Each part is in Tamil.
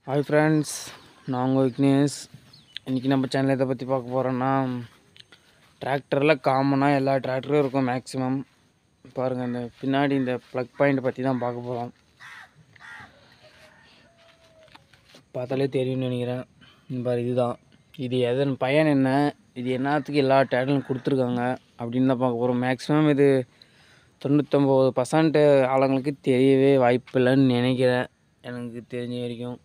ஹாய் ஃப்ரெண்ட்ஸ், நான் உங்கள் விக்னேஷ். இன்றைக்கி நம்ம சேனலில் இதை பற்றி பார்க்க போகிறோன்னா, டிராக்டரில் காமனாக எல்லா டிராக்டரும் இருக்கும் மேக்ஸிமம். பாருங்கள், இந்த பின்னாடி இந்த ப்ளக் பாயிண்ட் பற்றி தான் பார்க்க போகிறோம். பார்த்தாலே தெரியும்னு நினைக்கிறேன். இதுதான் இது எதன் பயன் என்ன, இது என்னத்துக்கு எல்லா டிராக்டரும் கொடுத்துருக்காங்க அப்படின்னு தான் பார்க்க போகிறோம். மேக்ஸிமம் இது 99% ஆளுங்களுக்கு தெரியவே வாய்ப்பு இல்லைன்னு நினைக்கிறேன், எனக்கு தெரிஞ்ச வரைக்கும்.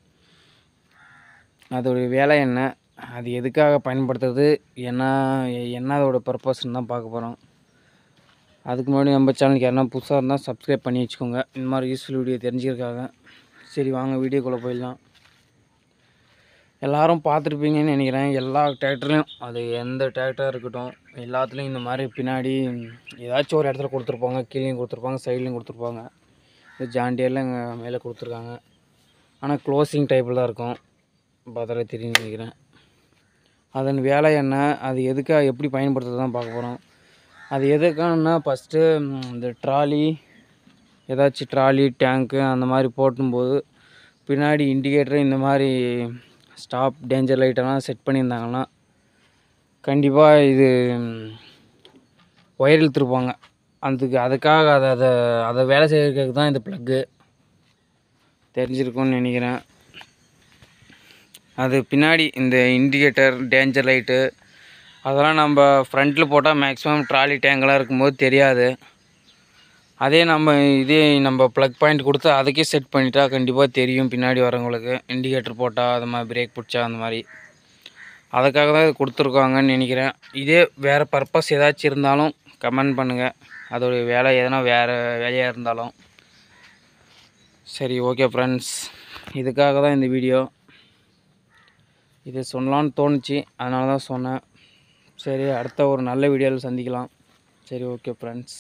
அதோடைய வேலை என்ன, அது எதுக்காக பயன்படுத்துறது, என்ன அதோட பர்பஸ்ன்னு தான் பார்க்க போகிறோம். அதுக்கு முன்னாடி நம்ம சேனலுக்கு யாருன்னா புதுசாக இருந்தால் சப்ஸ்கிரைப் பண்ணி வச்சுக்கோங்க, இந்த மாதிரி யூஸ்ஃபுல் வீடியோ தெரிஞ்சுக்கிறதுக்காக. சரி, வாங்க வீடியோக்குள்ளே போயிடலாம். எல்லோரும் பார்த்துருப்பீங்கன்னு நினைக்கிறேன். எல்லா டிராக்டர்லையும், அது எந்த டிராக்டராக இருக்கட்டும், எல்லாத்துலேயும் இந்த மாதிரி பின்னாடி ஏதாச்சும் ஒரு இடத்துல கொடுத்துருப்பாங்க. கீழேயும் கொடுத்துருப்பாங்க, சைட்லேயும் கொடுத்துருப்பாங்க. இது ஜாண்டியரில் இங்கே மேலே கொடுத்துருக்காங்க. ஆனால் க்ளோசிங் டைப்பில் தான் இருக்கும். பார்த்தாலே தெரியும்னு நினைக்கிறேன். அதன் வேலை என்ன, அது எதுக்காக எப்படி பயன்படுத்துறது தான் பார்க்க போகிறோம். அது எதுக்காகனா, ஃபஸ்ட்டு இந்த ட்ராலி, ஏதாச்சும் ட்ராலி டேங்க்கு அந்த மாதிரி போட்டும்போது பின்னாடி இண்டிகேட்டர் இந்த மாதிரி ஸ்டாப் டேஞ்சர் லைட்டெல்லாம் செட் பண்ணியிருந்தாங்கன்னா கண்டிப்பாக இது ஒயர் இழுத்துருப்பாங்க. அதுக்காக அதை வேலை செய்கிறதுக்கு தான் இந்த ப்ளக்கு. தெரிஞ்சிருக்கும்னு நினைக்கிறேன். அது பின்னாடி இந்த இண்டிகேட்டர் டேஞ்சர் லைட்டு அதெல்லாம் நம்ம ஃப்ரண்ட்டில் போட்டால் மேக்ஸிமம் ட்ராலி டேங்கெலாம் இருக்கும்போது தெரியாது. அதே நம்ம ப்ளக் பாயிண்ட் கொடுத்து அதுக்கே செட் பண்ணிட்டா கண்டிப்பாக தெரியும் பின்னாடி வரவங்களுக்கு. இண்டிகேட்டர் போட்டால் அது மாதிரி, பிரேக் பிடிச்சா அந்த மாதிரி. அதுக்காக தான் இது கொடுத்துருக்காங்கன்னு நினைக்கிறேன். இதே வேறு பர்பஸ் ஏதாச்சும் இருந்தாலும் கமெண்ட் பண்ணுங்கள், அதோடைய வேலை எதனா வேறு வேலையாக இருந்தாலும். சரி, ஓகே ஃப்ரெண்ட்ஸ், இதுக்காக தான் இந்த வீடியோ. இதை சொல்லலான்னு தோணுச்சு, அதனால தான் சொன்னேன். சரி, அடுத்த ஒரு நல்ல வீடியோவில் சந்திக்கலாம். சரி, ஓகே ஃப்ரெண்ட்ஸ்.